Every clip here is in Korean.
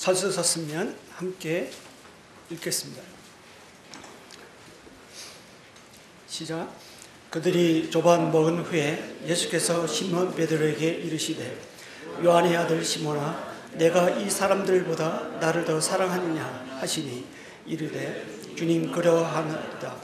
서셨으면 함께 읽겠습니다. 시작. 그들이 조반 먹은 후에 예수께서 시몬 베드로에게 이르시되 요한의 아들 시몬아 내가 이 사람들보다 나를 더 사랑하느냐 하시니 이르되 주님 그러하나이다.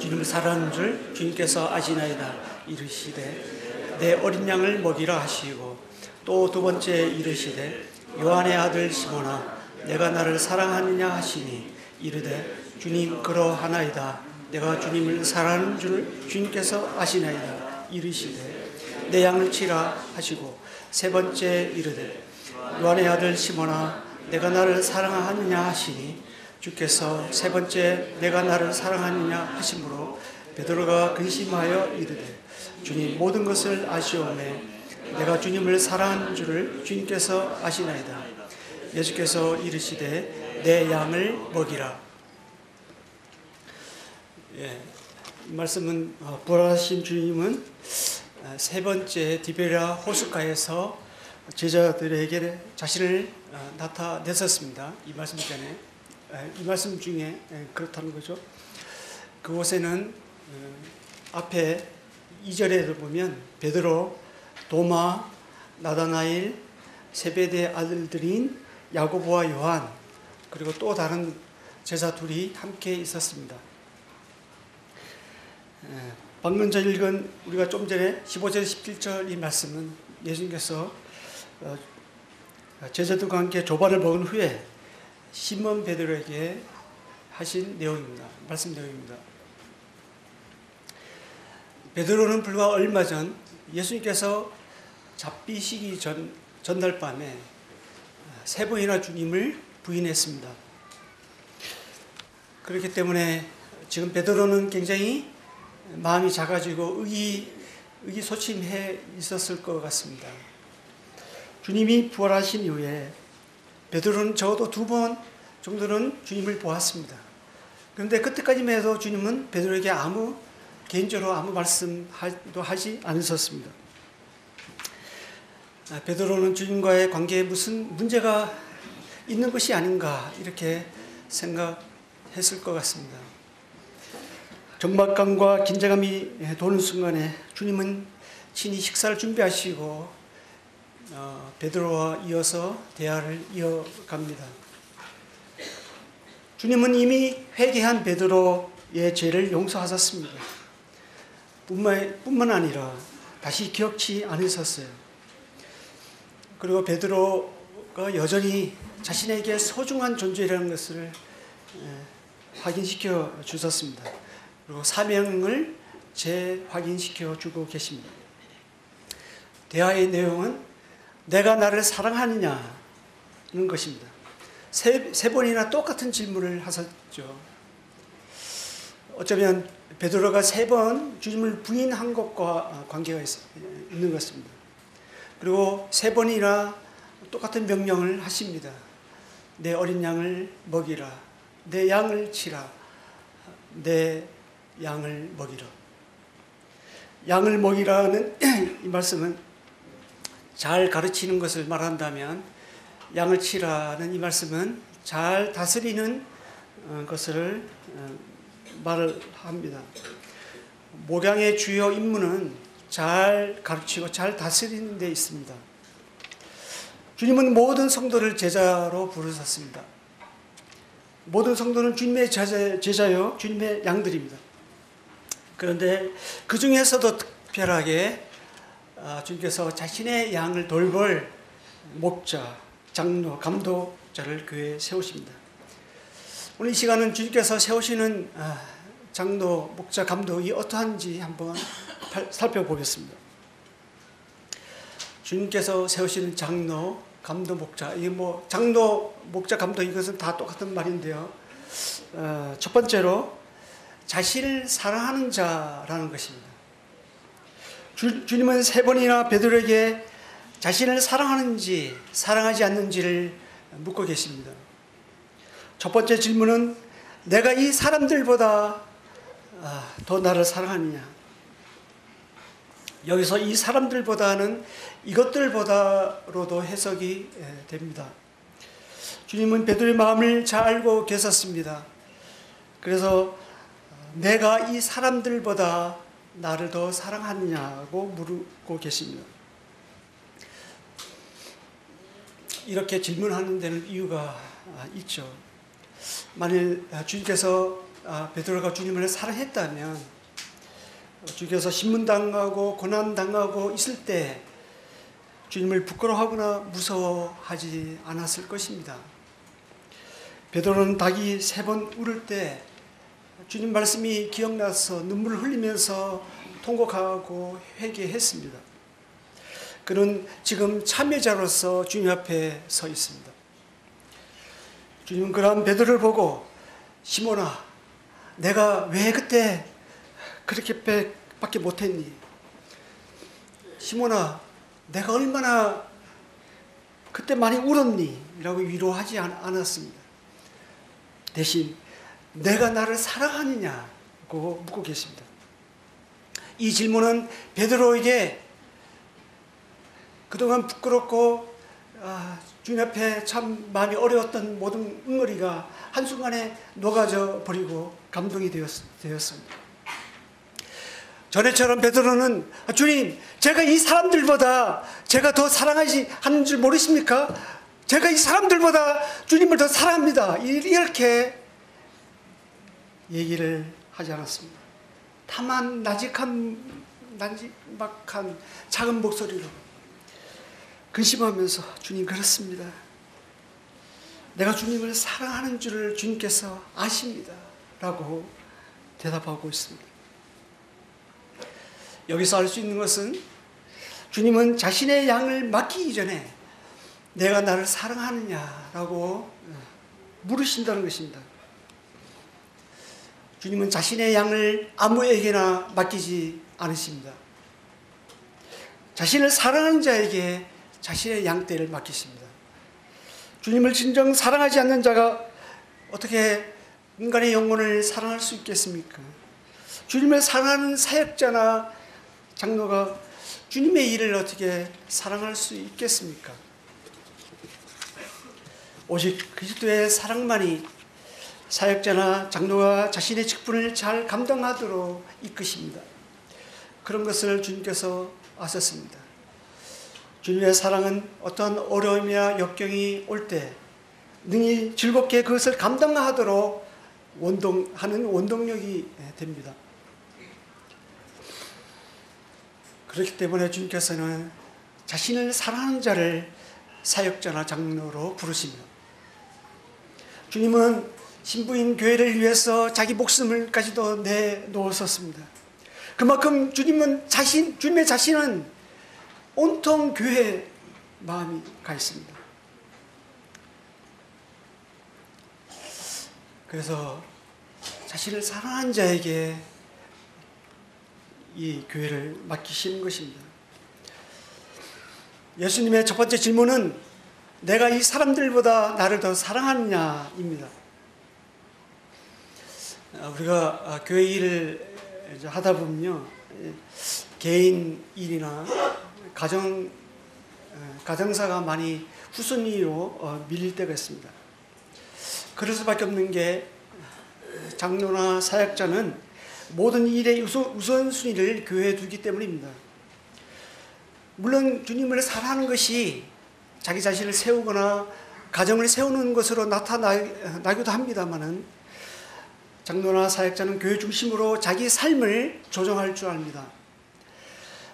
주님을 사랑하는 줄 주님께서 아시나이다. 이르시되 내 어린 양을 먹이라 하시고 또 두 번째 이르시되 요한의 아들 시몬아 내가 나를 사랑하느냐 하시니 이르되 주님 그러하나이다. 내가 주님을 사랑하는 줄 주님께서 아시나이다. 이르시되 내 양을 치라 하시고 세 번째 이르되 요한의 아들 시몬아 내가 나를 사랑하느냐 하시니 주께서 세 번째 내가 나를 사랑하느냐 하심으로 베드로가 근심하여 이르되 주님 모든 것을 아시오매 내가 주님을 사랑하는 줄을 주님께서 아시나이다. 예수께서 이르시되 내 양을 먹이라. 이 말씀은 부활하신 주님은 세 번째 디베랴 호숫가에서 제자들에게 자신을 나타내셨습니다. 이 말씀 전에 이 말씀 중에 그렇다는 거죠. 그곳에는 앞에 2절에도 보면 베드로, 도마, 나다나엘, 세베대 아들들인 야고보와 요한 그리고 또 다른 제자 둘이 함께 있었습니다. 방금 전 읽은 우리가 좀 전에 15절 17절 이 말씀은 예수님께서 제자들과 함께 조반을 먹은 후에 시몬 베드로에게 하신 내용입니다. 말씀 내용입니다. 베드로는 불과 얼마 전 예수님께서 잡히시기 전날 밤에 세 번이나 주님을 부인했습니다. 그렇기 때문에 지금 베드로는 굉장히 마음이 작아지고 의기소침해 있었을 것 같습니다. 주님이 부활하신 이후에 베드로는 적어도 2번 정도는 주님을 보았습니다. 그런데 그때까지만 해도 주님은 베드로에게 개인적으로 아무 말씀도 하지 않으셨습니다. 베드로는 주님과의 관계에 무슨 문제가 있는 것이 아닌가 이렇게 생각했을 것 같습니다. 적막감과 긴장감이 도는 순간에 주님은 친히 식사를 준비하시고 베드로와 이어서 대화를 이어갑니다. 주님은 이미 회개한 베드로의 죄를 용서하셨습니다. 뿐만 아니라 다시 기억치 않으셨어요. 그리고 베드로가 여전히 자신에게 소중한 존재라는 것을 확인시켜 주셨습니다. 그리고 사명을 재확인시켜 주고 계십니다. 대화의 내용은 내가 나를 사랑하느냐는 것입니다. 세 번이나 똑같은 질문을 하셨죠. 어쩌면 베드로가 3번 주님을 부인한 것과 관계가 있는 것입니다. 그리고 3번이나 똑같은 명령을 하십니다. 내 어린 양을 먹이라. 내 양을 치라. 내 양을 먹이라. 양을 먹이라는 이 말씀은 잘 가르치는 것을 말한다면 양을 치라는 이 말씀은 잘 다스리는 것을 말을 합니다. 목양의 주요 임무는 잘 가르치고 잘 다스리는 데 있습니다. 주님은 모든 성도를 제자로 부르셨습니다. 모든 성도는 주님의 제자요 주님의 양들입니다. 그런데 그 중에서도 특별하게 주님께서 자신의 양을 돌볼 목자, 장로, 감독자를 교회에 세우십니다. 오늘 이 시간은 주님께서 세우시는 장로, 목자, 감독이 어떠한지 한번 살펴보겠습니다. 주님께서 세우시는 장로, 감독, 목자, 이게 장로, 목자, 감독 이것은 다 똑같은 말인데요. 첫 번째로 자신을 사랑하는 자라는 것입니다. 주님은 3번이나 베드로에게 자신을 사랑하는지 사랑하지 않는지를 묻고 계십니다. 첫 번째 질문은 내가 이 사람들보다 더 나를 사랑하느냐. 여기서 이 사람들보다는 이것들보다로도 해석이 됩니다. 주님은 베드로의 마음을 잘 알고 계셨습니다. 그래서 내가 이 사람들보다 나를 더 사랑하느냐고 물고 계십니다. 이렇게 질문하는 데는 이유가 있죠. 만일 주님께서 베드로가 주님을 사랑했다면 주님께서 신문당하고 고난당하고 있을 때 주님을 부끄러워하거나 무서워하지 않았을 것입니다. 베드로는 닭이 3번 울을 때 주님 말씀이 기억나서 눈물을 흘리면서 통곡하고 회개했습니다. 그는 지금 참여자로서 주님 앞에 서 있습니다. 주님은 그러한 베드로를 보고 시몬아, 내가 왜 그때 그렇게 밖에 못했니? 시몬아, 내가 얼마나 그때 많이 울었니? 라고 위로하지 않았습니다. 대신 내가 나를 사랑하느냐고 묻고 계십니다. 이 질문은 베드로에게 그동안 부끄럽고 주님 앞에 참 마음이 어려웠던 모든 응어리가 한순간에 녹아져 버리고 감동이 되었습니다. 전에처럼 베드로는 주님, 제가 이 사람들보다 제가 더 사랑하지 하는 줄 모르십니까? 제가 이 사람들보다 주님을 더 사랑합니다. 이렇게 얘기를 하지 않았습니다. 다만 나직막한 작은 목소리로 근심하면서 주님, 그렇습니다. 내가 주님을 사랑하는 줄을 주님께서 아십니다. 라고 대답하고 있습니다. 여기서 알 수 있는 것은 주님은 자신의 양을 맡기기 전에 내가 나를 사랑하느냐라고 물으신다는 것입니다. 주님은 자신의 양을 아무에게나 맡기지 않으십니다. 자신을 사랑하는 자에게 자신의 양떼를 맡기십니다. 주님을 진정 사랑하지 않는 자가 어떻게 인간의 영혼을 사랑할 수 있겠습니까? 주님을 사랑하는 사역자나 장로가 주님의 일을 어떻게 사랑할 수 있겠습니까? 오직 그리스도의 사랑만이 사역자나 장로가 자신의 직분을 잘 감당하도록 이끄십니다. 그런 것을 주님께서 아셨습니다. 주님의 사랑은 어떤 어려움이나 역경이 올 때 능히 즐겁게 그것을 감당하도록 하는 원동력이 됩니다. 그렇기 때문에 주님께서는 자신을 사랑하는 자를 사역자나 장로로 부르십니다. 주님은 신부인 교회를 위해서 자기 목숨을까지도 내놓으셨습니다. 그만큼 주님의 자신은 온통 교회에 마음이 가 있습니다. 그래서 자신을 사랑하는 자에게 이 교회를 맡기시는 것입니다. 예수님의 첫 번째 질문은 내가 이 사람들보다 나를 더 사랑하느냐입니다. 우리가 교회 일을 하다 보면요, 개인 일이나 가정사가 많이 후순위로 밀릴 때가 있습니다. 그럴 수밖에 없는 게 장로나 사역자는 모든 일의 우선순위를 교회에 두기 때문입니다. 물론 주님을 사랑하는 것이 자기 자신을 세우거나 가정을 세우는 것으로 나타나기도 합니다만은 장로나 사역자는 교회 중심으로 자기 삶을 조정할 줄 압니다.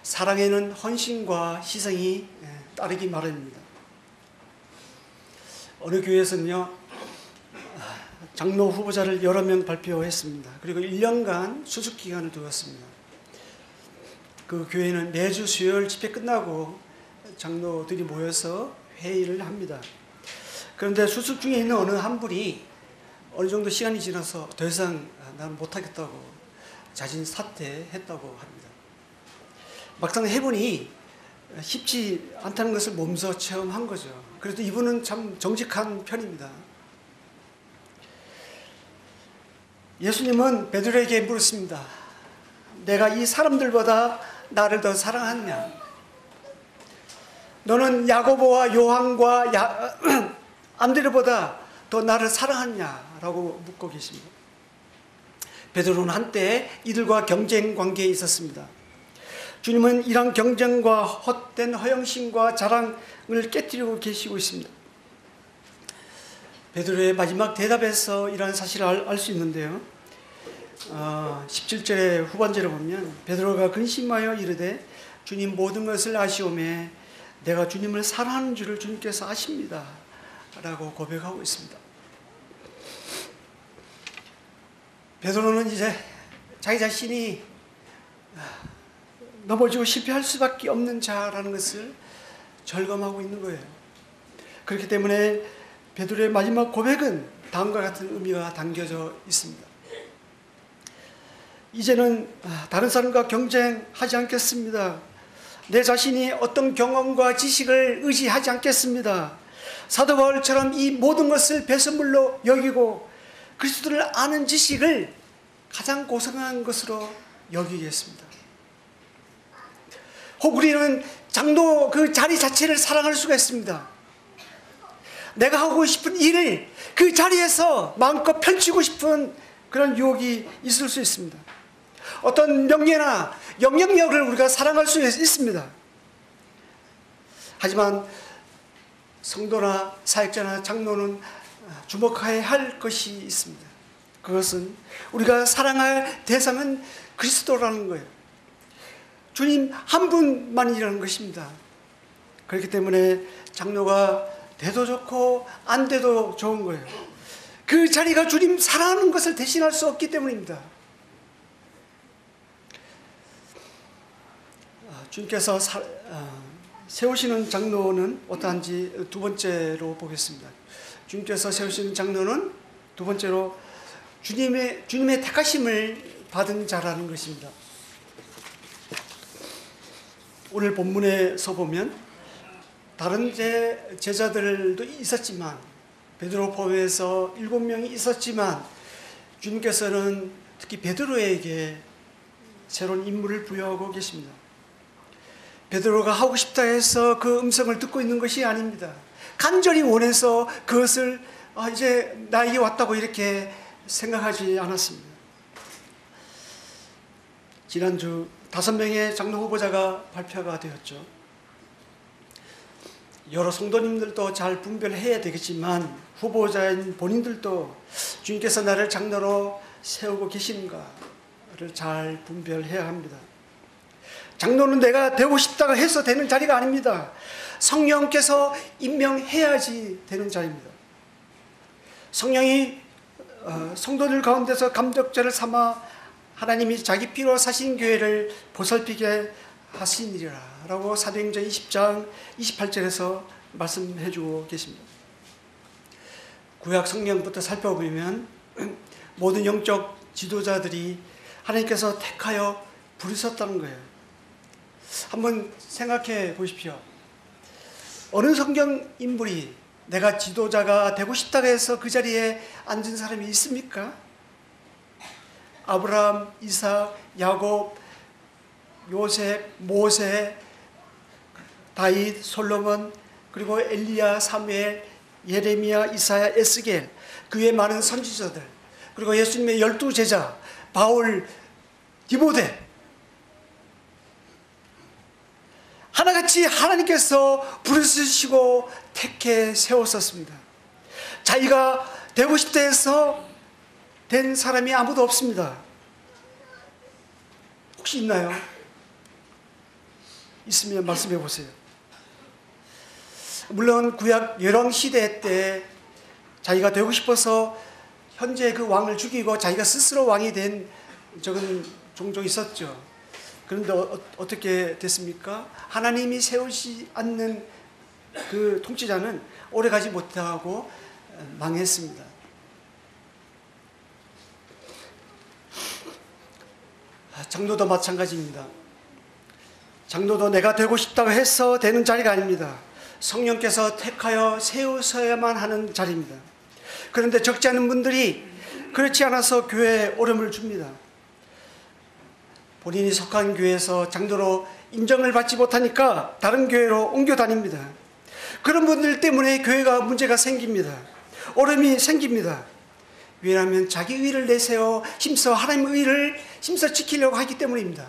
사랑에는 헌신과 희생이 따르기 마련입니다. 어느 교회에서는요, 장로 후보자를 여러 명 발표했습니다. 그리고 1년간 수습기간을 두었습니다. 그 교회는 매주 수요일 집회 끝나고 장로들이 모여서 회의를 합니다. 그런데 수습 중에 있는 어느 한 분이 어느 정도 시간이 지나서 더 이상 나는 못하겠다고 자진 사퇴했다고 합니다. 막상 해보니 쉽지 않다는 것을 몸소 체험한 거죠. 그래도 이분은 참 정직한 편입니다. 예수님은 베드로에게 물었습니다. 내가 이 사람들보다 나를 더 사랑하느냐? 너는 야고보와 요한과 남들보다 더 나를 사랑하냐라고 묻고 계십니다. 베드로는 한때 이들과 경쟁 관계에 있었습니다. 주님은 이런 경쟁과 헛된 허영심과 자랑을 깨뜨리고 계시고 있습니다. 베드로의 마지막 대답에서 이러한 사실을 알 수 있는데요. 17절의 후반절을 보면 베드로가 근심하여 이르되 주님 모든 것을 아시오매 내가 주님을 사랑하는 줄을 주님께서 아십니다 라고 고백하고 있습니다. 베드로는 이제 자기 자신이 넘어지고 실패할 수밖에 없는 자라는 것을 절감하고 있는 거예요. 그렇기 때문에 베드로의 마지막 고백은 다음과 같은 의미가 담겨져 있습니다. 이제는 다른 사람과 경쟁하지 않겠습니다. 내 자신이 어떤 경험과 지식을 의지하지 않겠습니다. 사도 바울처럼 이 모든 것을 배설물로 여기고 그리스도를 아는 지식을 가장 고상한 것으로 여기겠습니다. 혹 우리는 장로 그 자리 자체를 사랑할 수가 있습니다. 내가 하고 싶은 일을 그 자리에서 마음껏 펼치고 싶은 그런 유혹이 있을 수 있습니다. 어떤 명예나 영향력을 우리가 사랑할 수 있습니다. 하지만 성도나 사역자나 장로는 주목해야 할 것이 있습니다. 그것은 우리가 사랑할 대상은 그리스도라는 거예요. 주님 한 분만이라는 것입니다. 그렇기 때문에 장로가 돼도 좋고 안 돼도 좋은 거예요. 그 자리가 주님 사랑하는 것을 대신할 수 없기 때문입니다. 주님께서 세우시는 장로는 어떠한지 두 번째로 보겠습니다. 주님께서 세우시는 장로는 두 번째로 주님의 택하심을 받은 자라는 것입니다. 오늘 본문에서 보면 다른 제자들도 있었지만 베드로 포함해서 7명이 있었지만 주님께서는 특히 베드로에게 새로운 임무를 부여하고 계십니다. 베드로가 하고 싶다 해서 그 음성을 듣고 있는 것이 아닙니다. 간절히 원해서 그것을 이제 나에게 왔다고 이렇게 생각하지 않았습니다. 지난주 5명의 장로 후보자가 발표가 되었죠. 여러 성도님들도 잘 분별해야 되겠지만 후보자인 본인들도 주님께서 나를 장로로 세우고 계신가를 잘 분별해야 합니다. 장로는 내가 되고 싶다고 해서 되는 자리가 아닙니다. 성령께서 임명해야지 되는 자리입니다. 성령이 성도들 가운데서 감독자를 삼아 하나님이 자기 피로 사신 교회를 보살피게 하시니라 라고 사도행전 20장 28절에서 말씀해 주고 계십니다. 구약 성경부터 살펴보면 모든 영적 지도자들이 하나님께서 택하여 부르셨다는 거예요. 한번 생각해 보십시오. 어느 성경 인물이 내가 지도자가 되고 싶다고 해서 그 자리에 앉은 사람이 있습니까? 아브라함, 이삭, 야곱, 요셉, 모세, 다윗, 솔로몬, 그리고 엘리야, 사무엘, 예레미야, 이사야, 에스겔, 그 외 많은 선지자들, 그리고 예수님의 12제자 바울, 디모데, 하나같이 하나님께서 부르시고 택해 세웠었습니다. 자기가 되고 싶다 해서 된 사람이 아무도 없습니다. 혹시 있나요? 있으면 말씀해 보세요. 물론 구약 열왕 시대 때 자기가 되고 싶어서 현재 그 왕을 죽이고 자기가 스스로 왕이 된 적은 종종 있었죠. 그런데 어떻게 됐습니까? 하나님이 세우지 않는 그 통치자는 오래가지 못하고 망했습니다. 장로도 마찬가지입니다. 장로도 내가 되고 싶다고 해서 되는 자리가 아닙니다. 성령께서 택하여 세우셔야만 하는 자리입니다. 그런데 적지 않은 분들이 그렇지 않아서 교회에 어려움을 줍니다. 본인이 속한 교회에서 장로로 인정을 받지 못하니까 다른 교회로 옮겨 다닙니다. 그런 분들 때문에 교회가 문제가 생깁니다. 어려움이 생깁니다. 왜냐하면 자기 의를 내세워 힘써 하나님의 의를 힘써 지키려고 하기 때문입니다.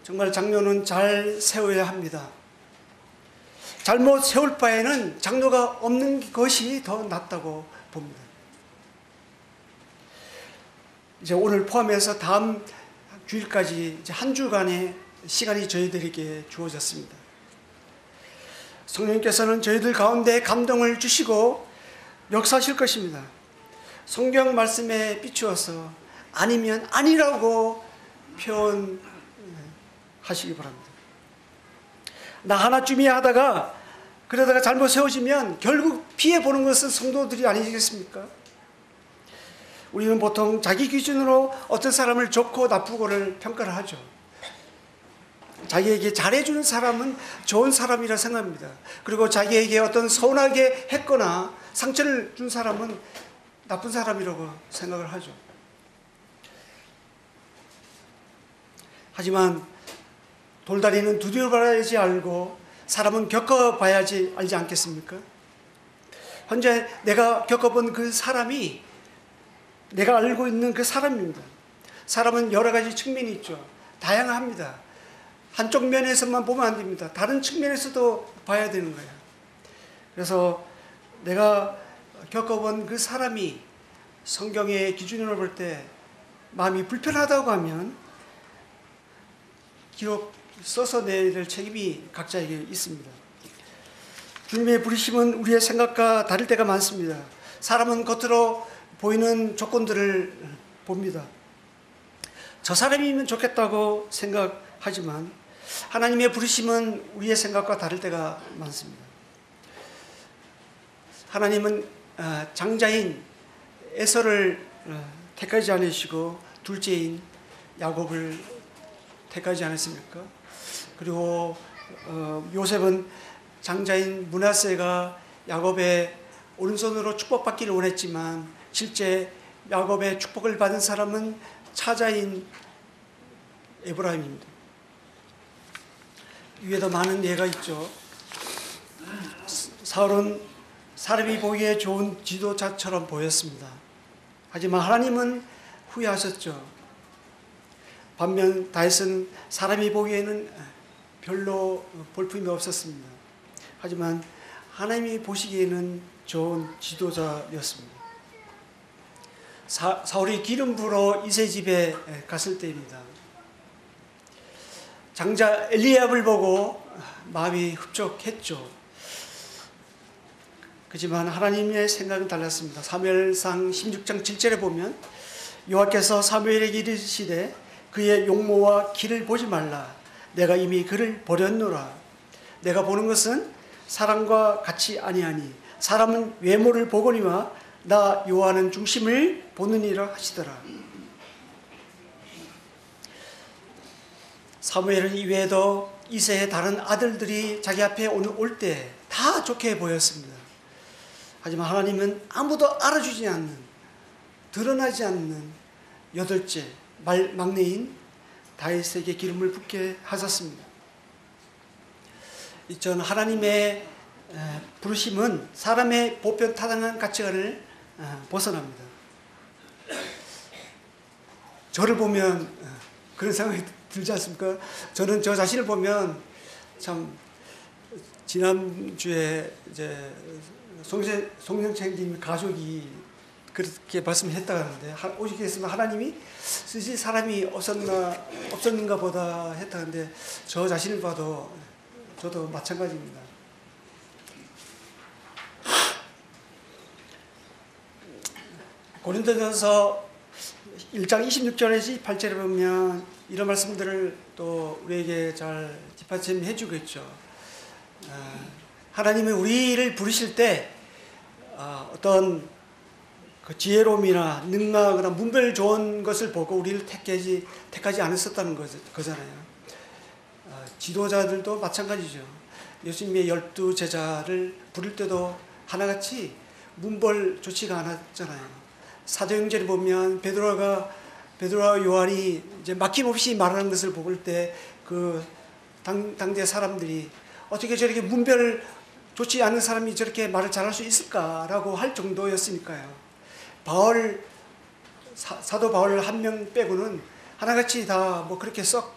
정말 장로는 잘 세워야 합니다. 잘못 세울 바에는 장로가 없는 것이 더 낫다고 봅니다. 이제 오늘 포함해서 다음 주일까지 이제 한 주간의 시간이 저희들에게 주어졌습니다. 성령님께서는 저희들 가운데 감동을 주시고 역사하실 것입니다. 성경 말씀에 비추어서 아니면 아니라고 표현하시기 바랍니다. 나 하나쯤이야 하다가 그러다가 잘못 세워지면 결국 피해보는 것은 성도들이 아니겠습니까? 우리는 보통 자기 기준으로 어떤 사람을 좋고 나쁘고를 평가를 하죠. 자기에게 잘해주는 사람은 좋은 사람이라 생각합니다. 그리고 자기에게 어떤 서운하게 했거나 상처를 준 사람은 나쁜 사람이라고 생각을 하죠. 하지만 돌다리는 두드려봐야지 알고 사람은 겪어봐야지 알지 않겠습니까? 현재 내가 겪어본 그 사람이 내가 알고 있는 그 사람입니다. 사람은 여러 가지 측면이 있죠. 다양합니다. 한쪽 면에서만 보면 안 됩니다. 다른 측면에서도 봐야 되는 거예요. 그래서 내가 겪어본 그 사람이 성경의 기준으로 볼 때 마음이 불편하다고 하면 기록 써서 내야 될 책임이 각자에게 있습니다. 주님의 부르심은 우리의 생각과 다를 때가 많습니다. 사람은 겉으로 보이는 조건들을 봅니다. 저 사람이면 좋겠다고 생각하지만 하나님의 부르심은 우리의 생각과 다를 때가 많습니다. 하나님은 장자인 에서를 택하지 않으시고 둘째인 야곱을 택하지 않았습니까? 그리고 요셉은 장자인 므낫세가 야곱의 오른손으로 축복받기를 원했지만 실제 야곱의 축복을 받은 사람은 차자인 에브라임입니다. 위에도 많은 예가 있죠. 사울은 사람이 보기에 좋은 지도자처럼 보였습니다. 하지만 하나님은 후회하셨죠. 반면 다윗은 사람이 보기에는 별로 볼품이 없었습니다. 하지만 하나님이 보시기에는 좋은 지도자였습니다. 사울이 기름 부러 이새 집에 갔을 때입니다. 장자 엘리압을 보고 마음이 흡족했죠. 그렇지만 하나님의 생각은 달랐습니다. 사무엘상 16장 7절에 보면 여호와께서 사무엘에게 이르시되 그의 용모와 길을 보지 말라. 내가 이미 그를 버렸노라. 내가 보는 것은 사람과 같이 아니하니 사람은 외모를 보거니와 나 여호와는 중심을 보느니라 하시더라. 사무엘은 이외에도 이새의 다른 아들들이 자기 앞에 올 때 다 좋게 보였습니다. 하지만 하나님은 아무도 알아주지 않는, 드러나지 않는 여덟째 막내인 다윗에게 기름을 붓게 하셨습니다. 이전 하나님의 부르심은 사람의 보편 타당한 가치관을 벗어납니다. 저를 보면 그런 생각이 들지 않습니까? 저는 저 자신을 보면 참 지난주에 이제 송영채님 가족이 그렇게 말씀했다고 하는데 오직 했으면 하나님이 쓰실 사람이 없었는가 보다 했다는데 저 자신을 봐도 저도 마찬가지입니다. 고린도전서 1장 26절에서 28절에 보면 이런 말씀들을 또 우리에게 잘 뒷받침해 주고 있죠. 하나님이 우리를 부르실 때 어떤 그 지혜로움이나 능력이나 문별 좋은 것을 보고 우리를 택하지 않았었다는 거잖아요. 지도자들도 마찬가지죠. 예수님의 12제자를 부를 때도 하나같이 문벌 좋지가 않았잖아요. 사도행전에 보면 베드로와 요한이 이제 막힘없이 말하는 것을 볼 때 그 당대 사람들이 어떻게 저렇게 문별 좋지 않은 사람이 저렇게 말을 잘할 수 있을까라고 할 정도였으니까요. 사도 바울 한 명 빼고는 하나같이 다 뭐 그렇게 썩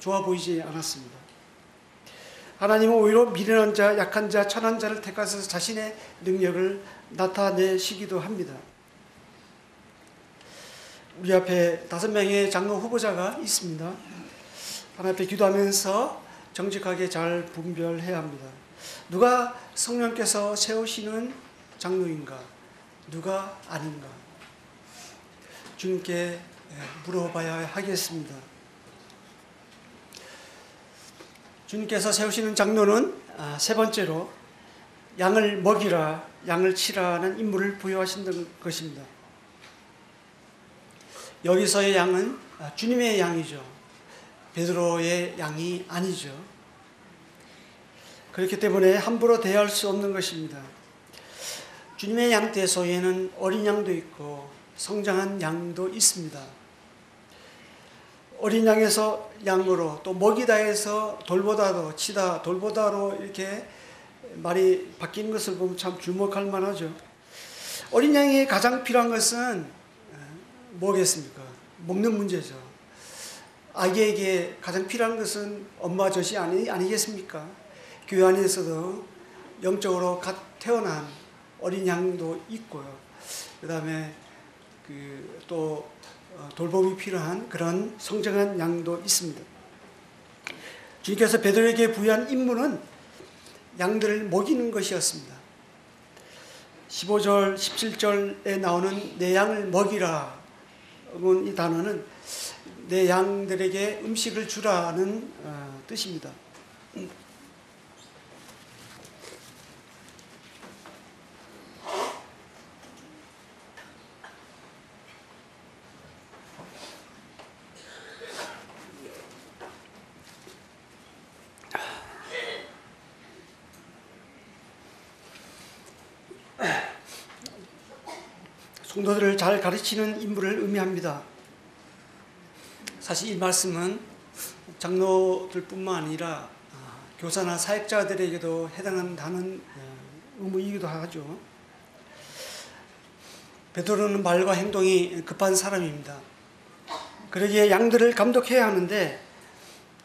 좋아 보이지 않았습니다. 하나님은 오히려 미련한 자, 약한 자, 천한 자를 택하셔서 자신의 능력을 나타내시기도 합니다. 우리 앞에 5명의 장로 후보자가 있습니다. 하나님 앞에 기도하면서 정직하게 잘 분별해야 합니다. 누가 성령께서 세우시는 장로인가? 누가 아닌가? 주님께 물어봐야 하겠습니다. 주님께서 세우시는 장로는 세 번째로 양을 먹이라, 양을 치라는 임무를 부여하신 것입니다. 여기서의 양은 주님의 양이죠. 베드로의 양이 아니죠. 그렇기 때문에 함부로 대할 수 없는 것입니다. 주님의 양떼소에는 어린 양도 있고 성장한 양도 있습니다. 어린 양에서 양으로, 또 먹이다 해서 돌보다로, 치다 돌보다로 이렇게 말이 바뀌는 것을 보면 참 주목할 만하죠. 어린 양이 가장 필요한 것은 뭐겠습니까? 먹는 문제죠. 아기에게 가장 필요한 것은 엄마 젖이 아니겠습니까? 교회 안에서도 영적으로 갓 태어난 어린 양도 있고요. 그 다음에 또 돌봄이 필요한 그런 성장한 양도 있습니다. 주님께서 베드로에게 부여한 임무는 양들을 먹이는 것이었습니다. 15절, 17절에 나오는 내 양을 먹이라, 이 단어는 내 양들에게 음식을 주라는 뜻입니다. 성도들을 잘 가르치는 임무를 의미합니다. 사실 이 말씀은 장로들뿐만 아니라 교사나 사역자들에게도 해당한다는 의무이기도 하죠. 베드로는 말과 행동이 급한 사람입니다. 그러기에 양들을 감독해야 하는데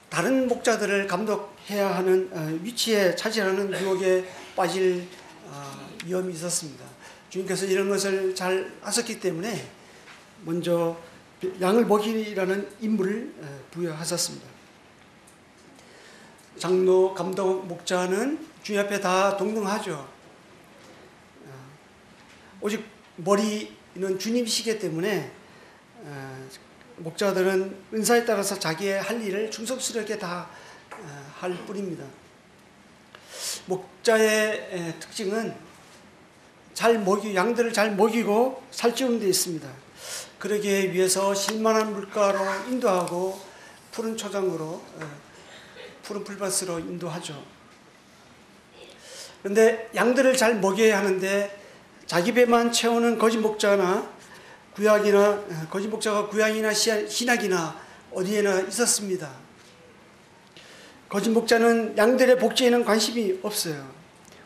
다른 목자들을 감독해야 하는 위치에 차지하는 유혹에 빠질 위험이 있었습니다. 주님께서 이런 것을 잘 아셨기 때문에 먼저 양을 먹이라는 임무를 부여하셨습니다. 장로, 감독, 목자는 주님 앞에 다 동등하죠. 오직 머리는 주님이시기 때문에 목자들은 은사에 따라서 자기의 할 일을 충성스럽게 다 할 뿐입니다. 목자의 특징은 양들을 잘 먹이고 살찌우는 데 있습니다. 그러기 위해서 신만한 물가로 인도하고 푸른 초장으로, 푸른 풀밭으로 인도하죠. 그런데 양들을 잘 먹여야 하는데 자기 배만 채우는 거짓 목자가 구약이나 신약이나 어디에나 있었습니다. 거짓 목자는 양들의 복지에는 관심이 없어요.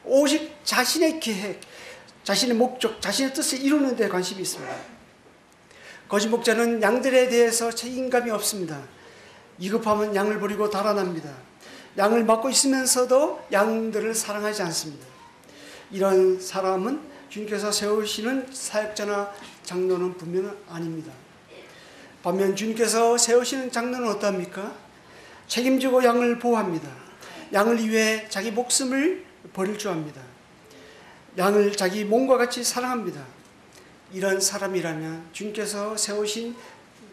오직 자신의 계획, 자신의 목적, 자신의 뜻을 이루는 데 관심이 있습니다. 거짓 목자는 양들에 대해서 책임감이 없습니다. 위급하면 양을 버리고 달아납니다. 양을 맡고 있으면서도 양들을 사랑하지 않습니다. 이런 사람은 주님께서 세우시는 사역자나 장로는 분명히 아닙니다. 반면 주님께서 세우시는 장로는 어떠합니까? 책임지고 양을 보호합니다. 양을 위해 자기 목숨을 버릴 줄 압니다. 양을 자기 몸과 같이 사랑합니다. 이런 사람이라면 주님께서 세우신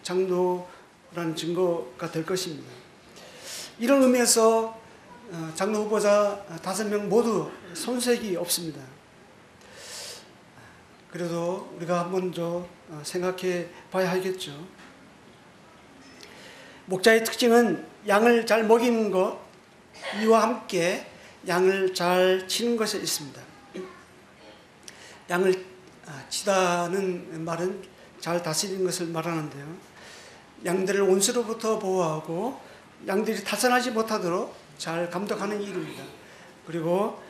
장로라는 증거가 될 것입니다. 이런 의미에서 장로 후보자 5명 모두 손색이 없습니다. 그래도 우리가 한 번 더 생각해 봐야 하겠죠. 목자의 특징은 양을 잘 먹이는 것, 이와 함께 양을 잘 치는 것에 있습니다. 양을 치다는 말은 잘 다스리는 것을 말하는데요. 양들을 온수로부터 보호하고 양들이 탈선하지 못하도록 잘 감독하는 일입니다. 그리고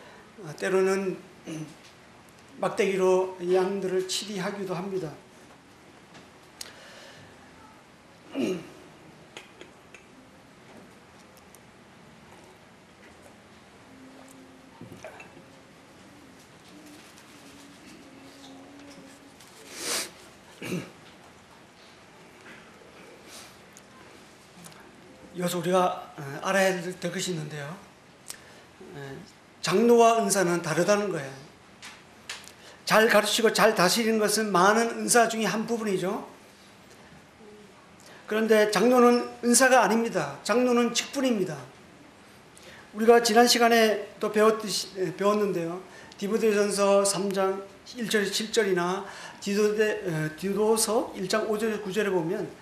때로는 막대기로 양들을 치리하기도 합니다. 여기서 우리가 알아야 될 것이 있는데요. 장로와 은사는 다르다는 거예요. 잘 가르치고 잘 다스리는 것은 많은 은사 중에 한 부분이죠. 그런데 장로는 은사가 아닙니다. 장로는 직분입니다. 우리가 지난 시간에 또 배웠는데요. 디모데전서 3장 1절 7절이나 디도서 1장 5절 9절에 보면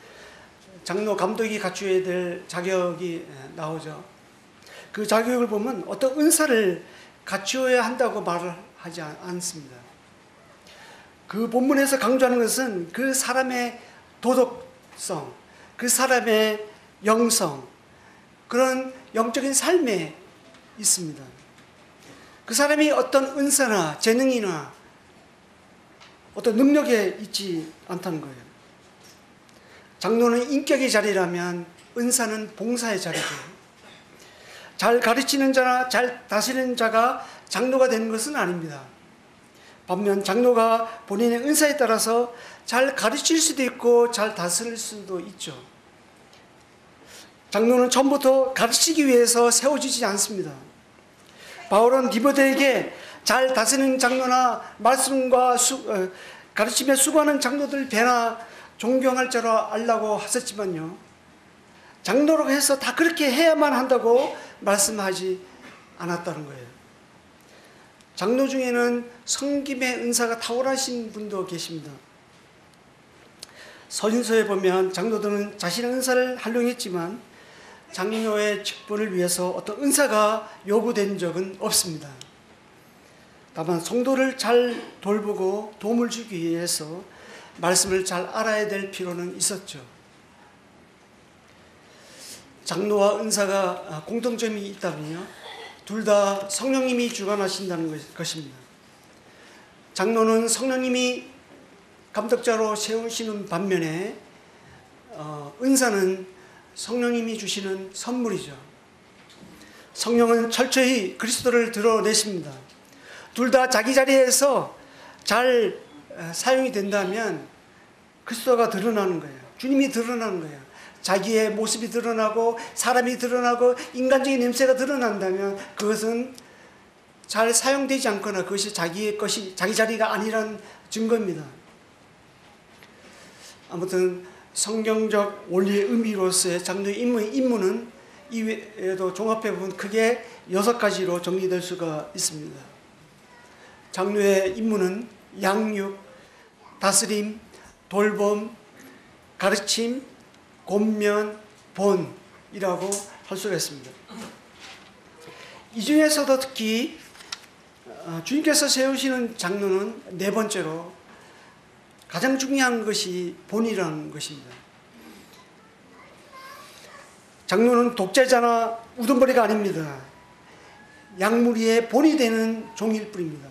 장로 감독이 갖추어야 될 자격이 나오죠. 그 자격을 보면 어떤 은사를 갖추어야 한다고 말을 하지 않습니다. 그 본문에서 강조하는 것은 그 사람의 도덕성, 그 사람의 영성, 그런 영적인 삶에 있습니다. 그 사람이 어떤 은사나 재능이나 어떤 능력에 있지 않다는 거예요. 장로는 인격의 자리라면 은사는 봉사의 자리죠. 잘 가르치는 자나 잘 다스리는 자가 장로가 되는 것은 아닙니다. 반면 장로가 본인의 은사에 따라서 잘 가르칠 수도 있고 잘 다스릴 수도 있죠. 장로는 처음부터 가르치기 위해서 세워지지 않습니다. 바울은 디모데에게 잘 다스리는 장로나 말씀과 가르침에 수고하는 장로들 배나 존경할 자로 알라고 하셨지만요, 장로라고 해서 다 그렇게 해야만 한다고 말씀하지 않았다는 거예요. 장로 중에는 섬김의 은사가 탁월하신 분도 계십니다. 서신서에 보면 장로들은 자신의 은사를 활용했지만 장로의 직분을 위해서 어떤 은사가 요구된 적은 없습니다. 다만 성도를 잘 돌보고 도움을 주기 위해서 말씀을 잘 알아야 될 필요는 있었죠. 장로와 은사가 공통점이 있다면요, 둘 다 성령님이 주관하신다는 것입니다. 장로는 성령님이 감독자로 세우시는 반면에 은사는 성령님이 주시는 선물이죠. 성령은 철저히 그리스도를 드러내십니다. 둘 다 자기 자리에서 잘 사용이 된다면 그리스도가 드러나는 거예요. 주님이 드러나는 거예요. 자기의 모습이 드러나고 사람이 드러나고 인간적인 냄새가 드러난다면 그것은 잘 사용되지 않거나 그것이 자기의 것이 자기 자리가 아니라는 증거입니다. 아무튼 성경적 원리의 의미로서의 장로의 임무는 이외에도 종합해 보면 크게 6가지로 정리될 수가 있습니다. 장로의 임무는 양육, 다스림, 돌봄, 가르침, 권면, 본이라고 할 수가 있습니다. 이 중에서도 특히 주님께서 세우시는 장로는 4번째로 가장 중요한 것이 본이라는 것입니다. 장로는 독재자나 우두머리가 아닙니다. 양무리의 본이 되는 종일 뿐입니다.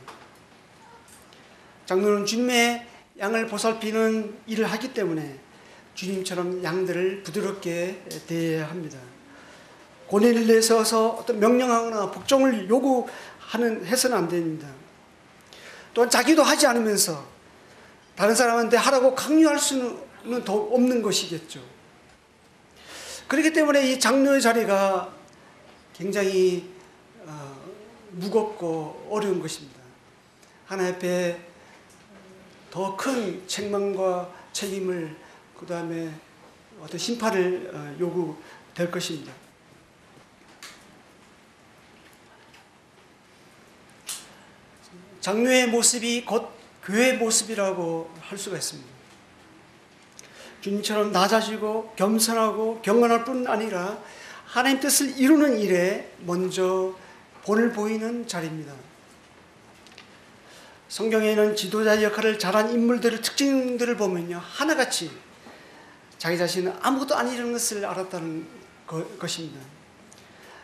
장로는 주님의 양을 보살피는 일을 하기 때문에 주님처럼 양들을 부드럽게 대해야 합니다. 권위를 내세워서 어떤 명령하거나 복종을 해서는 안 됩니다. 또한 자기도 하지 않으면서 다른 사람한테 하라고 강요할 수는 더 없는 것이겠죠. 그렇기 때문에 이 장로의 자리가 굉장히 무겁고 어려운 것입니다. 하나님 앞에 더 큰 책망과 책임을, 그 다음에 어떤 심판을 요구될 것입니다. 장로의 모습이 곧 교회의 모습이라고 할 수가 있습니다. 주님처럼 낮아지고 겸손하고 경건할 뿐 아니라 하나님 뜻을 이루는 일에 먼저 본을 보이는 자리입니다. 성경에는 지도자 역할을 잘한 인물들의 특징들을 보면요, 하나같이 자기 자신은 아무것도 아니라는 것을 알았다는 것입니다.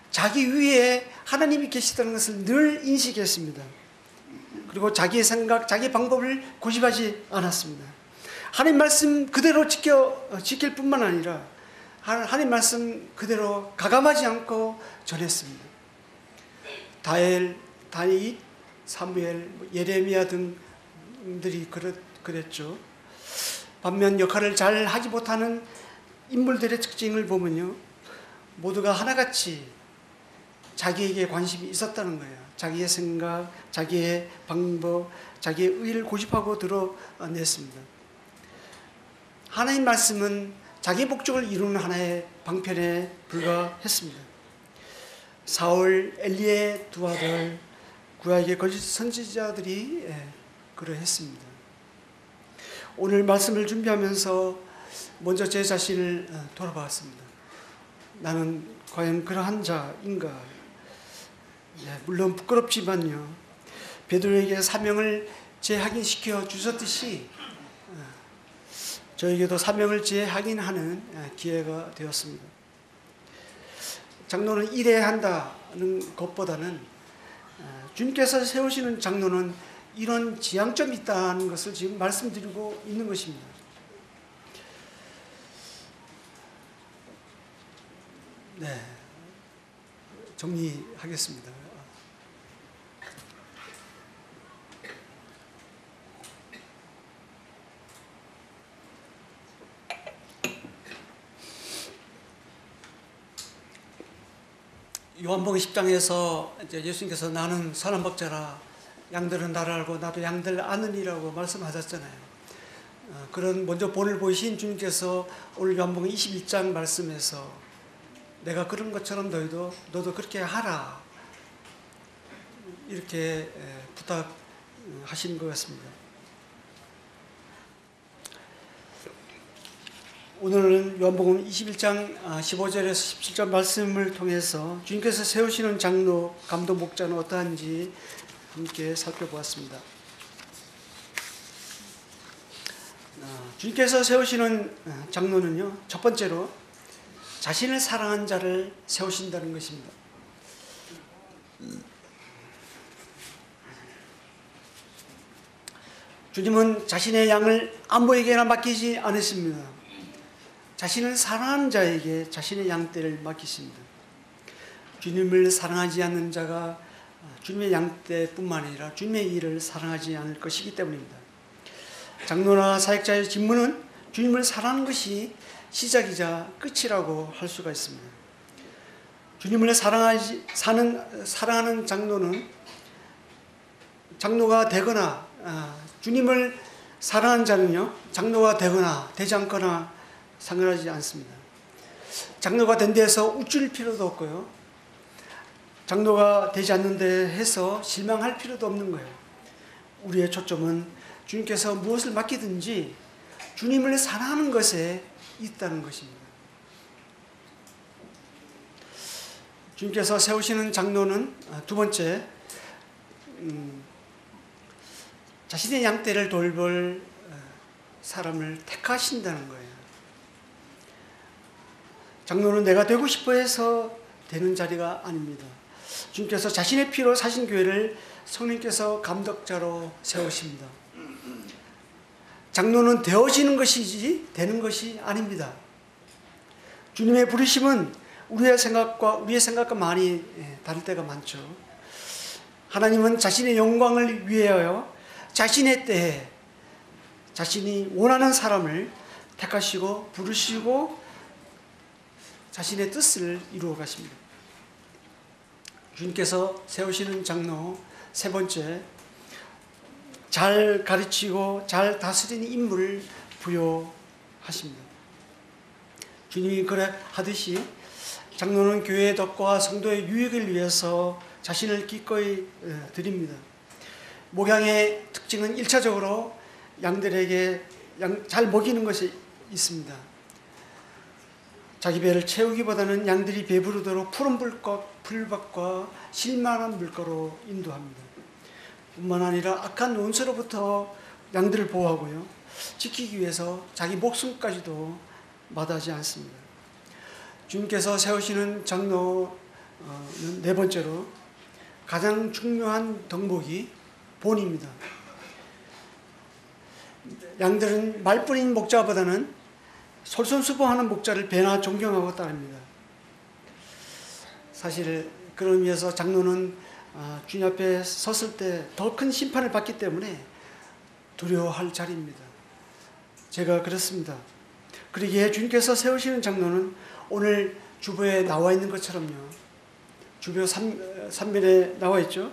자기 위에 하나님이 계시다는 것을 늘 인식했습니다. 그리고 자기의 생각, 자기의 방법을 고집하지 않았습니다. 하나님 말씀 그대로 지킬 뿐만 아니라 하나님 말씀 그대로 가감하지 않고 전했습니다. 다윗, 사무엘, 예레미야 등들이 그랬죠. 반면 역할을 잘 하지 못하는 인물들의 특징을 보면요, 모두가 하나같이 자기에게 관심이 있었다는 거예요. 자기의 생각, 자기의 방법, 자기의 의를 고집하고 드러냈습니다. 하나님 말씀은 자기 목적을 이루는 하나의 방편에 불과했습니다. 사울, 엘리의 두 아들, 구약의 거짓 선지자들이 그러했습니다. 오늘 말씀을 준비하면서 먼저 제 자신을 돌아봤습니다. 나는 과연 그러한 자인가? 물론 부끄럽지만요, 베드로에게 사명을 재확인시켜 주셨듯이 저에게도 사명을 재확인하는 기회가 되었습니다. 장로는 일해야 한다는 것보다는 주님께서 세우시는 장로는 이런 지향점이 있다는 것을 지금 말씀드리고 있는 것입니다. 네, 정리하겠습니다. 요한복음 10장에서 이제 예수님께서 나는 선한 목자라, 양들은 나를 알고 나도 양들 아느니라고 말씀하셨잖아요. 그런 먼저 본을 보이신 주님께서 오늘 요한복음 21장 말씀에서 내가 그런 것처럼 너도 그렇게 하라, 이렇게 부탁하시는 것 같습니다. 오늘은 요한복음 21장 15절에서 17절 말씀을 통해서 주님께서 세우시는 장로, 감독, 목자는 어떠한지 함께 살펴보았습니다. 주님께서 세우시는 장로는요, 첫 번째로 자신을 사랑한 자를 세우신다는 것입니다. 주님은 자신의 양을 아무에게나 맡기지 않으십니다. 자신을 사랑하는 자에게 자신의 양떼를 맡기십니다. 주님을 사랑하지 않는 자가 주님의 양떼뿐만 아니라 주님의 일을 사랑하지 않을 것이기 때문입니다. 장로나 사역자의 직무는 주님을 사랑하는 것이 시작이자 끝이라고 할 수가 있습니다. 주님을 사랑하는 장로가 되거나, 주님을 사랑하는 자는요, 장로가 되거나 되지 않거나 상관하지 않습니다. 장로가 된 데에서 우쭐 필요도 없고요, 장로가 되지 않는데 해서 실망할 필요도 없는 거예요. 우리의 초점은 주님께서 무엇을 맡기든지 주님을 사랑하는 것에 있다는 것입니다. 주님께서 세우시는 장로는 두 번째, 자신의 양떼를 돌볼 사람을 택하신다는 거예요. 장로는 내가 되고 싶어 해서 되는 자리가 아닙니다. 주님께서 자신의 피로 사신 교회를 성령께서 감독자로 세우십니다. 장로는 되어지는 것이지 되는 것이 아닙니다. 주님의 부르심은 우리의 생각과 많이 다를 때가 많죠. 하나님은 자신의 영광을 위하여 자신의 때에 자신이 원하는 사람을 택하시고 부르시고 자신의 뜻을 이루어 가십니다. 주님께서 세우시는 장로 세 번째, 잘 가르치고 잘 다스리는 인물을 부여하십니다. 주님이 그래 하듯이 장로는 교회의 덕과 성도의 유익을 위해서 자신을 기꺼이 드립니다. 목양의 특징은 1차적으로 양들에게 잘 먹이는 것이 있습니다. 자기 배를 채우기보다는 양들이 배부르도록 푸른 풀밭과 실만한 물가로 인도합니다. 뿐만 아니라 악한 원수로부터 양들을 보호하고요, 지키기 위해서 자기 목숨까지도 마다하지 않습니다. 주님께서 세우시는 장로는 네 번째로 가장 중요한 덕목이 본입니다. 양들은 말뿐인 목자보다는 솔선수범하는 목자를 배나 존경하고 따릅니다. 사실 그런 의미에서 장로는 주님 앞에 섰을 때 더 큰 심판을 받기 때문에 두려워할 자리입니다. 제가 그렇습니다. 그러기에 주님께서 세우시는 장로는 오늘 주보에 나와 있는 것처럼요. 주보 3면에 나와 있죠.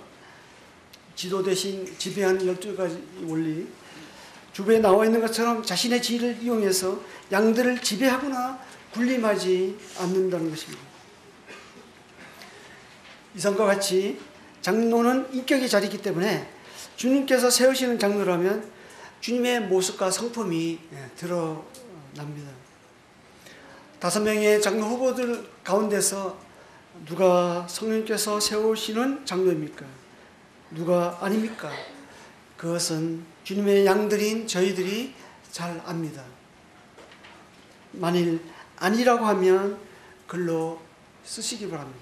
지도 대신 지배하는 12가지 원리. 주보에 나와 있는 것처럼 자신의 지위를 이용해서 양들을 지배하거나 군림하지 않는다는 것입니다. 이상과 같이 장로는 인격의 자리이기 때문에 주님께서 세우시는 장로라면 주님의 모습과 성품이 드러납니다. 5명의 장로 후보들 가운데서 누가 성령께서 세우시는 장로입니까? 누가 아닙니까? 그것은 주님의 양들인 저희들이 잘 압니다. 만일 아니라고 하면 글로 쓰시기 바랍니다.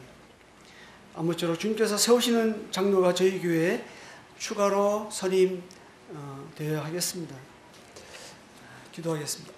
아무쪼록 주님께서 세우시는 장로가 저희 교회에 추가로 선임되어야 하겠습니다. 기도하겠습니다.